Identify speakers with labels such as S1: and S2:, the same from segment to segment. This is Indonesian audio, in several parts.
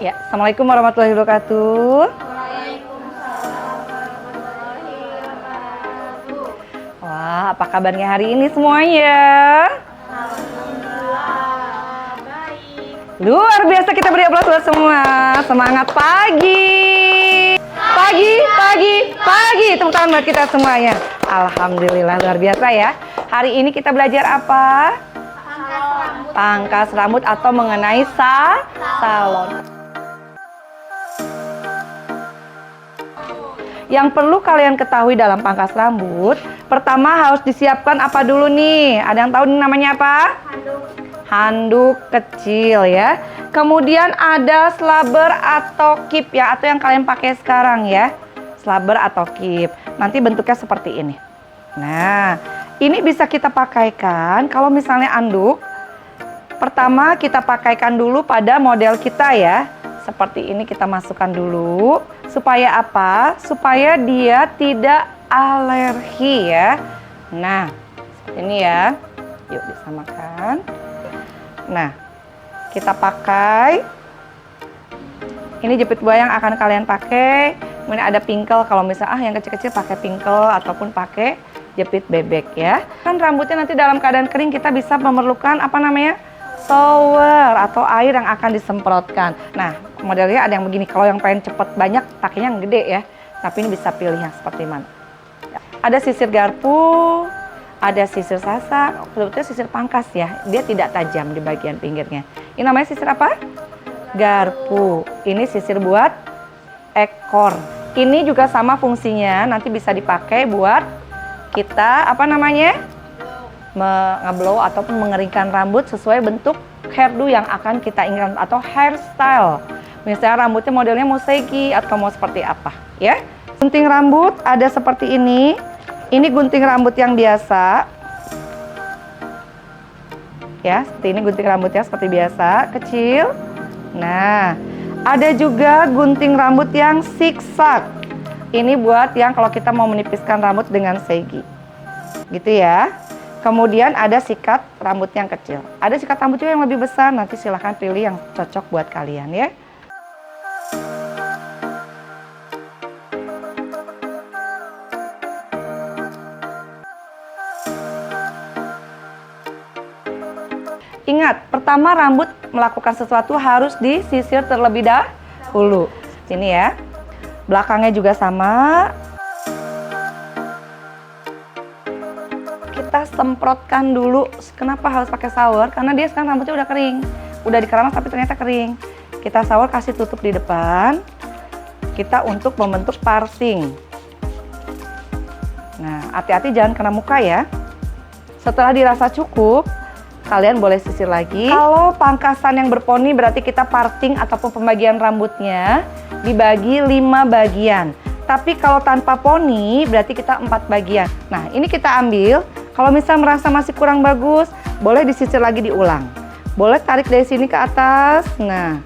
S1: Ya, Assalamualaikum warahmatullahi wabarakatuh. Wah, apa kabarnya hari ini semuanya?
S2: Alhamdulillah, baik.
S1: Luar biasa, kita beri aplaus buat semua. Semangat pagi. Pagi. Tepuk tangan buat kita semuanya. Alhamdulillah, luar biasa ya. Hari ini kita belajar apa? Pangkas rambut atau mengenai salon. Yang perlu kalian ketahui dalam pangkas rambut, pertama harus disiapkan apa dulu nih? Ada yang tahu namanya apa? Handuk kecil ya. Kemudian ada slabber atau kip ya, atau yang kalian pakai sekarang ya. Slabber atau kip. Nanti bentuknya seperti ini. Nah, ini bisa kita pakaikan kalau misalnya anduk. Pertama kita pakaikan dulu pada model kita ya. Seperti ini kita masukkan dulu. Supaya apa? Supaya dia tidak alergi ya. Nah, seperti ini ya. Yuk disamakan. Nah, kita pakai. Ini jepit buah yang akan kalian pakai. Kemudian ada pingkel, kalau misalnya yang kecil-kecil pakai pingkel ataupun pakai jepit bebek ya. Kan rambutnya nanti dalam keadaan kering kita bisa memerlukan apa namanya? Shower atau air yang akan disemprotkan. Nah, modelnya ada yang begini. Kalau yang pengen cepet banyak, pakainya yang gede ya. Tapi ini bisa pilih yang seperti mana. Ada sisir garpu, ada sisir sasak. Sebetulnya sisir pangkas ya. Dia tidak tajam di bagian pinggirnya. Ini namanya sisir apa? Garpu. Ini sisir buat ekor. Ini juga sama fungsinya. Nanti bisa dipakai buat kita apa namanya? Ngeblow ataupun mengeringkan rambut sesuai bentuk hairdo yang akan kita inginkan atau hairstyle. Misalnya rambutnya modelnya mau segi atau mau seperti apa ya. Gunting rambut ada seperti ini. Ini gunting rambut yang biasa. Ya, seperti ini gunting rambutnya seperti biasa, kecil. Nah, ada juga gunting rambut yang zigzag. Ini buat yang kalau kita mau menipiskan rambut dengan segi. Gitu ya. Kemudian ada sikat rambut yang kecil. Ada sikat rambut juga yang lebih besar. Nanti silahkan pilih yang cocok buat kalian ya. Ingat, pertama rambut melakukan sesuatu harus disisir terlebih dahulu. Sini ya. Belakangnya juga sama. Kita semprotkan dulu. Kenapa harus pakai shower? Karena dia sekarang rambutnya udah kering. Udah dikeramas tapi ternyata kering. Kita shower, kasih tutup di depan. Kita untuk membentuk parting. Nah, hati-hati jangan kena muka ya. Setelah dirasa cukup, kalian boleh sisir lagi. Kalau pangkasan yang berponi berarti kita parting ataupun pembagian rambutnya dibagi 5 bagian. Tapi kalau tanpa poni berarti kita 4 bagian. Nah, ini kita ambil. Kalau misal merasa masih kurang bagus, boleh disisir lagi diulang. Boleh tarik dari sini ke atas. Nah,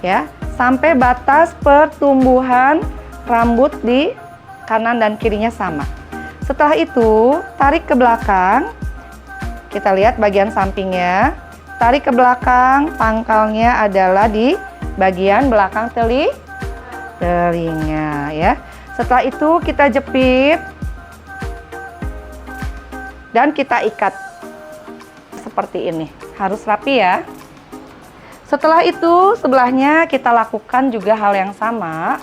S1: ya, sampai batas pertumbuhan rambut di kanan dan kirinya sama. Setelah itu, tarik ke belakang. Kita lihat bagian sampingnya. Tarik ke belakang, pangkalnya adalah di bagian belakang telinga ya. Setelah itu kita jepit. Dan kita ikat seperti ini, harus rapi ya. Setelah itu sebelahnya kita lakukan juga hal yang sama.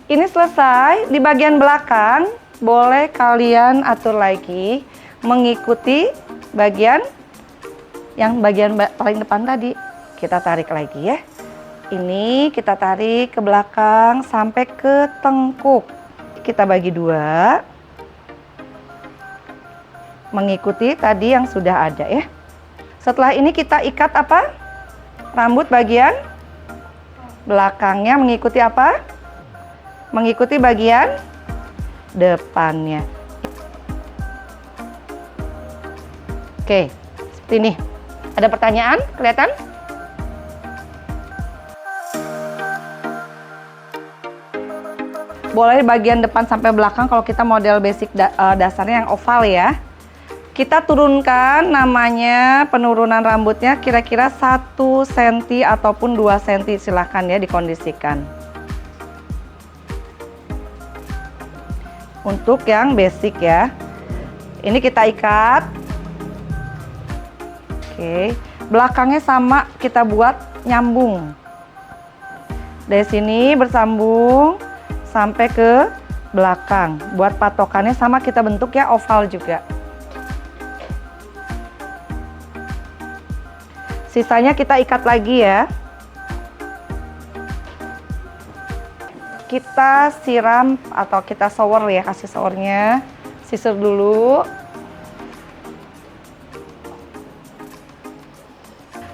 S1: Ini selesai, di bagian belakang boleh kalian atur lagi mengikuti bagian paling depan tadi. Kita tarik lagi ya. Ini kita tarik ke belakang sampai ke tengkuk. Kita bagi 2. Mengikuti tadi yang sudah ada ya. Setelah ini kita ikat apa? Rambut bagian belakangnya mengikuti apa? Mengikuti bagian depannya. Oke, seperti ini. Ada pertanyaan? Kelihatan? Boleh bagian depan sampai belakang kalau kita model basic dasarnya yang oval ya. Kita turunkan namanya penurunan rambutnya kira-kira 1 cm ataupun 2 cm, silahkan ya dikondisikan. Untuk yang basic ya, ini kita ikat. Oke, belakangnya sama kita buat nyambung. Dari sini bersambung sampai ke belakang. Buat patokannya sama kita bentuk ya, oval juga. Sisanya kita ikat lagi ya. Kita siram atau kita shower ya, kasih showernya. Sisir dulu.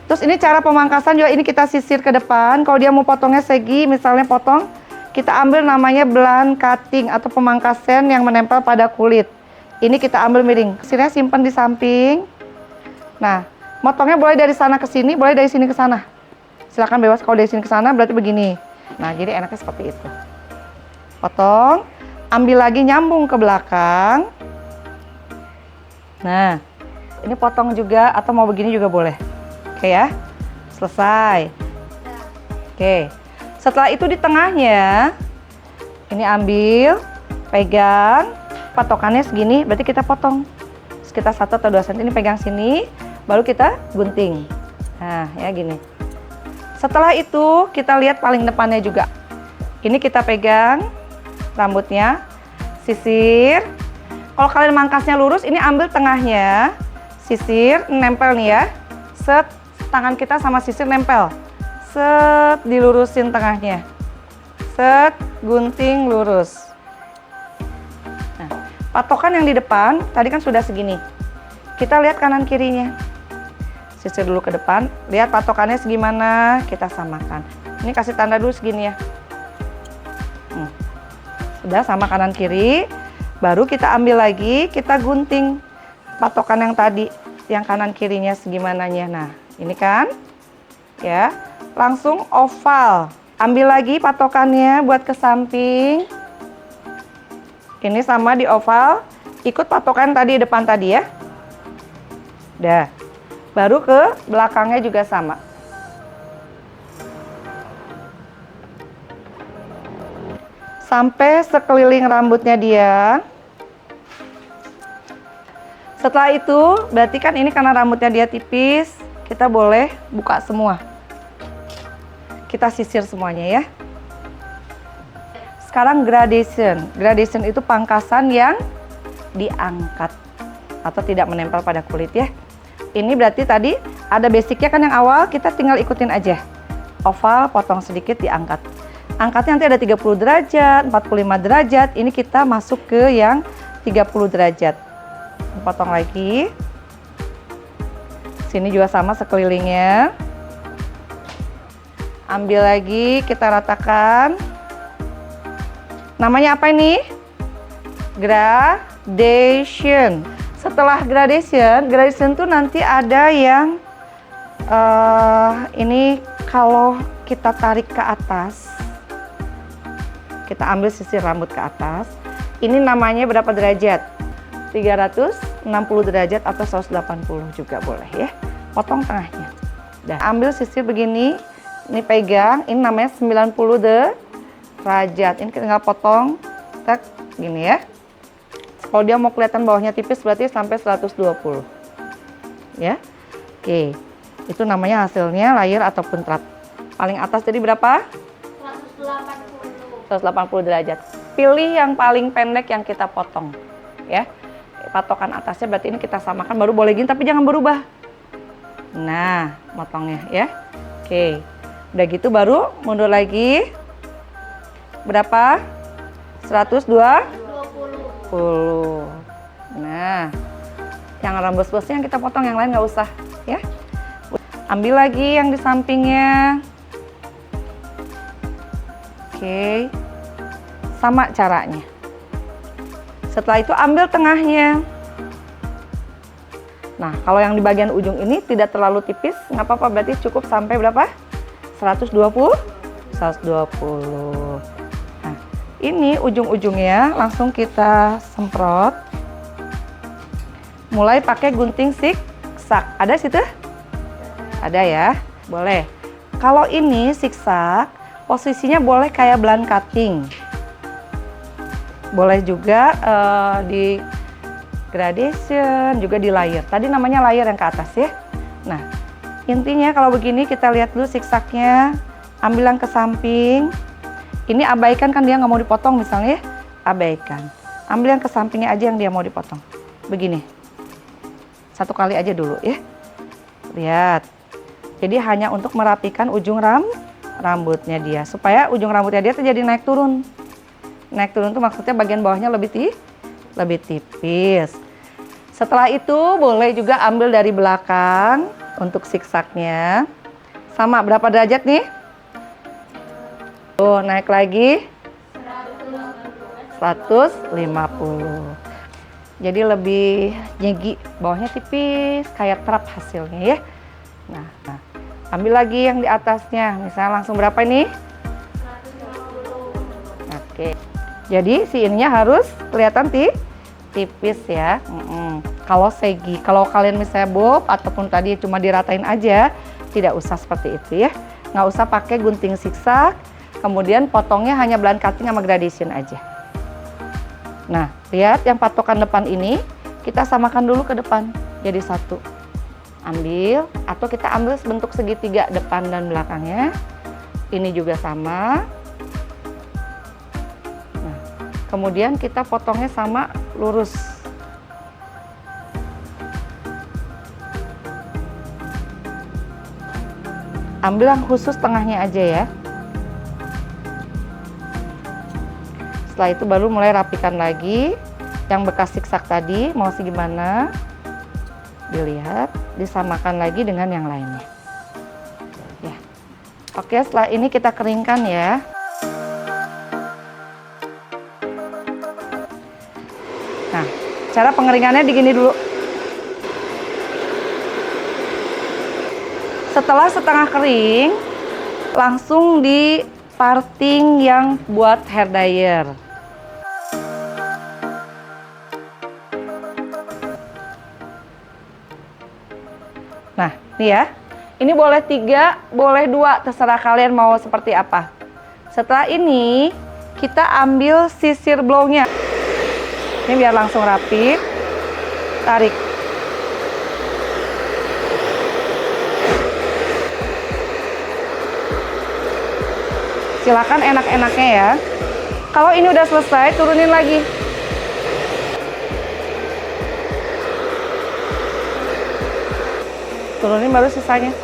S1: Terus ini cara pemangkasan juga, ini kita sisir ke depan. Kalau dia mau potongnya segi, misalnya potong, kita ambil namanya blunt cutting atau pemangkasan yang menempel pada kulit. Ini kita ambil miring. Sisirnya simpan di samping. Nah, motongnya boleh dari sana ke sini, boleh dari sini ke sana. Silakan bebas. Kalau dari sini ke sana berarti begini. Nah, jadi enaknya seperti itu. Potong, ambil lagi nyambung ke belakang. Nah, ini potong juga atau mau begini juga boleh. Oke ya, selesai. Oke, setelah itu di tengahnya, ini ambil, pegang, patokannya segini, berarti kita potong. Sekitar 1 atau 2 cm, ini pegang sini, baru kita gunting. Nah, ya gini. Setelah itu kita lihat paling depannya juga. Ini kita pegang rambutnya, sisir. Kalau kalian mangkasnya lurus, ini ambil tengahnya, sisir, nempel nih ya. Set, tangan kita sama sisir nempel. Set, dilurusin tengahnya. Set, gunting lurus. Nah, patokan yang di depan, tadi kan sudah segini. Kita lihat kanan kirinya. Sisir dulu ke depan, lihat patokannya segimana, kita samakan. Ini kasih tanda dulu segini ya. Sudah sama kanan kiri, baru kita ambil lagi, kita gunting patokan yang tadi, yang kanan kirinya segimananya. Nah, ini kan, ya, langsung oval. Ambil lagi patokannya buat ke samping. Ini sama di oval, ikut patokan tadi depan tadi ya. Udah. Baru ke belakangnya juga sama. Sampai sekeliling rambutnya dia. Setelah itu, berarti kan ini karena rambutnya dia tipis, kita boleh buka semua. Kita sisir semuanya ya. Sekarang gradation. Gradation itu pangkasan yang diangkat atau tidak menempel pada kulit ya. Ini berarti tadi ada basicnya kan yang awal, kita tinggal ikutin aja. Oval, potong sedikit, diangkat. Angkatnya nanti ada 30 derajat, 45 derajat. Ini kita masuk ke yang 30 derajat. Potong lagi. Sini juga sama sekelilingnya. Ambil lagi, kita ratakan. Namanya apa ini? Gradation. Setelah gradation tuh nanti ada yang ini kalau kita tarik ke atas, kita ambil sisir rambut ke atas, ini namanya berapa derajat? 360 derajat atau 180 juga boleh ya. Potong tengahnya. Dah, ambil sisir begini, ini pegang, ini namanya 90 derajat. Ini kita tinggal potong, tak gini ya. Kalau dia mau kelihatan bawahnya tipis berarti sampai 120. Ya. Oke. Itu namanya hasilnya layer ataupun trap. Paling atas jadi berapa? 180 derajat. Pilih yang paling pendek yang kita potong. Ya. Patokan atasnya berarti ini kita samakan, baru boleh gini tapi jangan berubah. Nah, motongnya ya. Oke. Udah gitu baru mundur lagi. Berapa? 120. Nah, yang rambut-rambutnya yang kita potong, yang lain nggak usah ya. Ambil lagi yang di sampingnya. Oke, sama caranya. Setelah itu ambil tengahnya. Nah, kalau yang di bagian ujung ini tidak terlalu tipis, nggak apa-apa, berarti cukup sampai berapa? 120? 120. Nah, ini ujung-ujungnya langsung kita semprot. mulai pakai gunting zigzag. Ada situ? Ada ya, boleh. Kalau ini zigzag, posisinya boleh kayak blunt cutting. Boleh juga di gradation, juga di layer. Tadi namanya layer yang ke atas ya. Nah, intinya kalau begini kita lihat dulu zigzagnya. Ambil yang ke samping. Ini abaikan kan dia nggak mau dipotong misalnya ya. Abaikan. Ambil yang ke sampingnya aja yang dia mau dipotong. Begini. Satu kali aja dulu ya. Lihat. Jadi hanya untuk merapikan ujung rambutnya dia. Supaya ujung rambutnya dia tuh jadi naik turun. Naik turun tuh maksudnya bagian bawahnya lebih tipis. Setelah itu boleh juga ambil dari belakang untuk zigzagnya. Sama berapa derajat nih? Tuh naik lagi 150. Jadi lebih nyegi, bawahnya tipis kayak trap hasilnya ya. Nah, ambil lagi yang di atasnya. Misalnya langsung berapa ini? 150. Oke. Jadi si ininya harus kelihatan tipis ya. Kalau segi, kalau kalian misalnya bob ataupun tadi cuma diratain aja, tidak usah seperti itu ya. Nggak usah pakai gunting zigzag. Kemudian potongnya hanya blunt cutting sama gradation aja. Nah, lihat yang patokan depan ini, kita samakan dulu ke depan, jadi satu. Ambil, atau kita ambil bentuk segitiga depan dan belakangnya. Ini juga sama. Nah, kemudian kita potongnya sama lurus. Ambil yang khusus tengahnya aja ya. Setelah itu baru mulai rapikan lagi yang bekas zigzag tadi, mau segimana dilihat, disamakan lagi dengan yang lainnya ya. Oke, setelah ini kita keringkan ya. Nah, cara pengeringannya digini dulu. Setelah setengah kering, langsung di parting yang buat hair dryer. Nah, nih ya. Ini boleh 3, boleh 2, terserah kalian mau seperti apa. Setelah ini, kita ambil sisir blownya. Ini biar langsung rapi. Tarik. Silakan enak-enaknya ya. Kalau ini udah selesai, turunin lagi. Turunin baru sisanya.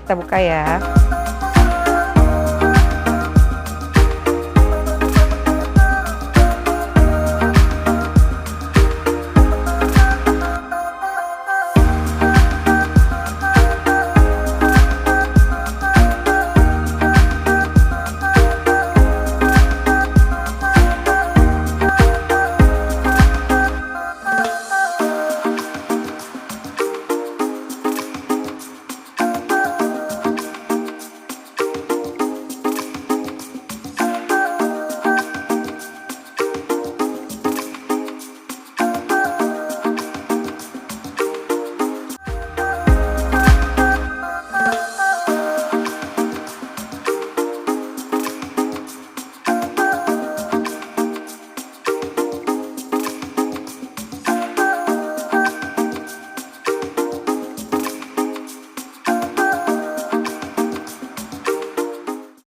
S1: Kita buka ya.